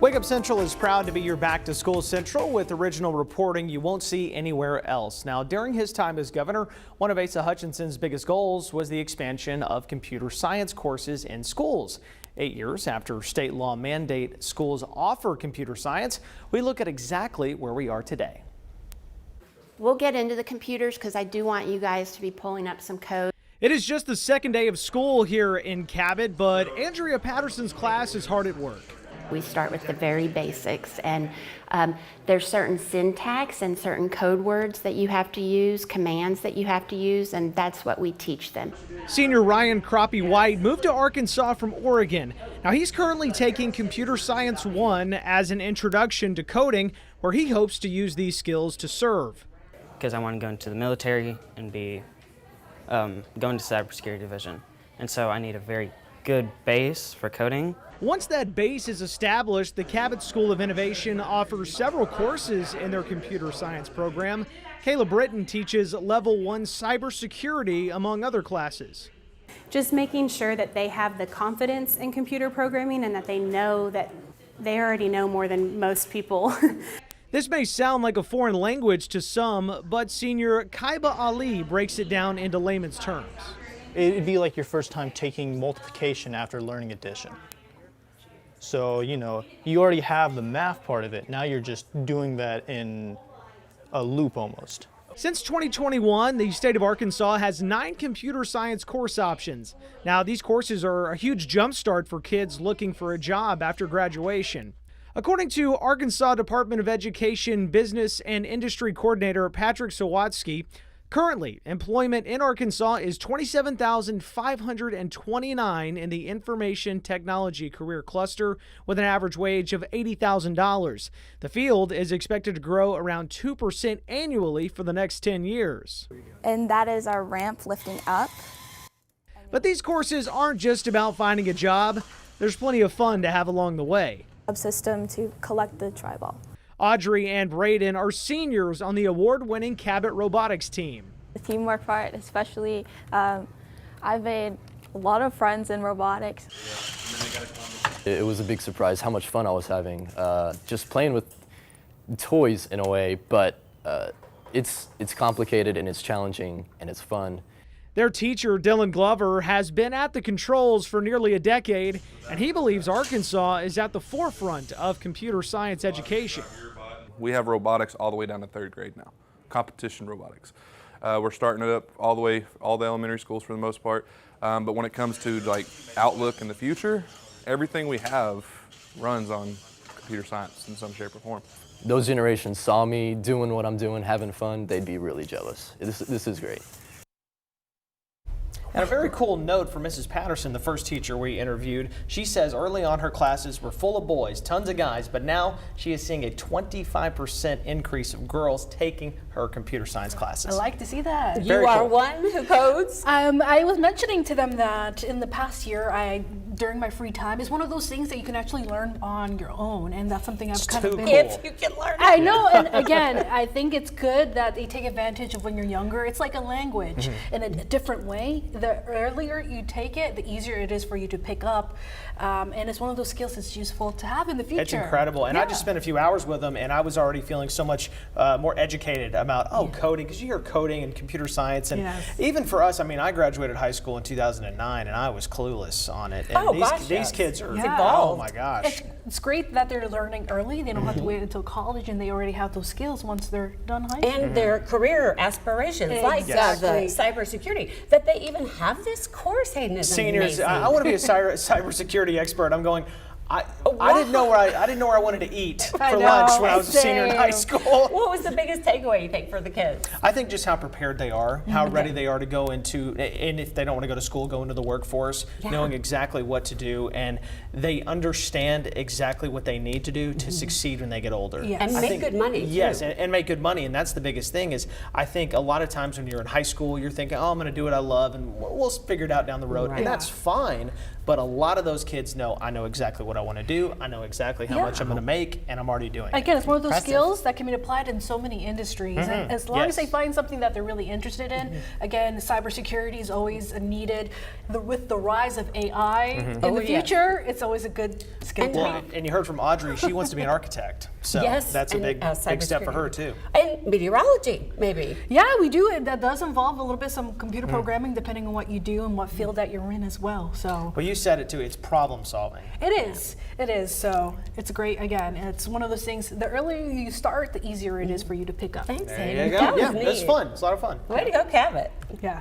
Wake Up Central is proud to be your back to school central with original reporting you won't see anywhere else. Now, during his time as governor, one of Asa Hutchinson's biggest goals was the expansion of computer science courses in schools. 8 years after state law mandate schools offer computer science, we look at exactly where we are today. We'll get into the computers because I do want you guys to be pulling up some code. It is just the second day of school here in Cabot, but Andrea Patterson's class is hard at work. We start with the very basics, and there's certain syntax and certain code words that you have to use, commands that you have to use, and that's what we teach them. Senior Ryan Crappie White moved to Arkansas from Oregon. Now he's currently taking Computer Science 1 as an introduction to coding, where he hopes to use these skills to serve. Because I want to go into the military and be going to cybersecurity division, and so I need a very good base for coding. Once that base is established, the Cabot School of Innovation offers several courses in their computer science program. Kayla Britton teaches Level 1 cybersecurity, among other classes. Just making sure that they have the confidence in computer programming and that they know that they already know more than most people. This may sound like a foreign language to some, but senior Kaiba Ali breaks it down into layman's terms. It'd be like your first time taking multiplication after learning addition. So, you already have the math part of it. Now you're just doing that in a loop almost. Since 2021, the state of Arkansas has 9 computer science course options. Now, these courses are a huge jumpstart for kids looking for a job after graduation. According to Arkansas Department of Education Business and Industry Coordinator Patrick Sawatsky, currently, employment in Arkansas is 27,529 in the information technology career cluster, with an average wage of $80,000. The field is expected to grow around 2% annually for the next 10 years. And that is our ramp lifting up. But these courses aren't just about finding a job. There's plenty of fun to have along the way. System to collect the tri-ball. Audrey and Braden are seniors on the award-winning Cabot robotics team. The teamwork part, especially, I've made a lot of friends in robotics. It was a big surprise how much fun I was having, just playing with toys in a way, but it's complicated and it's challenging and it's fun. Their teacher, Dylan Glover, has been at the controls for nearly a decade, and he believes Arkansas is at the forefront of computer science education. We have robotics all the way down to 3rd grade now, competition robotics. We're starting it up all the elementary schools for the most part. But when it comes to like outlook in the future, everything we have runs on computer science in some shape or form. Those generations saw me doing what I'm doing, having fun, they'd be really jealous. This is great. And a very cool note from Mrs. Patterson, the first teacher we interviewed. She says early on her classes were full of boys, tons of guys, but now she is seeing a 25% increase of girls taking her computer science classes. I like to see that. Very You are cool. one who codes? I was mentioning to them that in the past year, during my free time, it's one of those things that you can actually learn on your own, and that's something I've kind of been. If you can learn it. I know, and again, I think it's good that they take advantage of when you're younger. It's like a language in a different way. The earlier you take it, the easier it is for you to pick up, and it's one of those skills that's useful to have in the future. It's incredible, and I just spent a few hours with them, and I was already feeling so much more educated about coding, because you hear coding and computer science, and even for us, I graduated high school in 2009, and I was clueless on it. And these kids are, oh my gosh. It's great that they're learning early. They don't have to wait until college, and they already have those skills once they're done high school. And their career aspirations, like the cybersecurity, that they even have this course, Hayden, is Seniors, amazing. I want to be a cybersecurity expert. I'm going. I didn't know where I wanted to eat for lunch when I was a senior in high school. What was the biggest takeaway you think for the kids? I think just how prepared they are, how ready they are to go into, and if they don't want to go to school, go into the workforce, knowing exactly what to do, and they understand exactly what they need to do to succeed when they get older. And make good money. Yes, and make good money, and that's the biggest thing. Is I think a lot of times when you're in high school, you're thinking, oh, I'm going to do what I love, and we'll figure it out down the road, and that's fine. But a lot of those kids know, I know exactly what I want to do. I know exactly how much I'm going to make, and I'm already doing it. Again, it's one of those skills that can be applied in so many industries. And as long as they Yes. find something that they're really interested in, again, cybersecurity is always needed. With the rise of AI in the future, it's always a good skill to Well, have. and you heard from Audrey, she wants to be an architect. So Yes, that's a and, big step for her, cybersecurity. too. And meteorology, maybe. Yeah, we do. That does involve a little bit some computer programming, depending on what you do and what field that you're in as well. So Well, you said it, too. It's problem solving. it is. It is. So it's great. Again, it's one of those things. The earlier you start, the easier it is for you to pick up. Thanks, There Amy. you go. That was Yeah, it's neat. fun. It's a lot of fun. Way to go, Cabot. Yeah.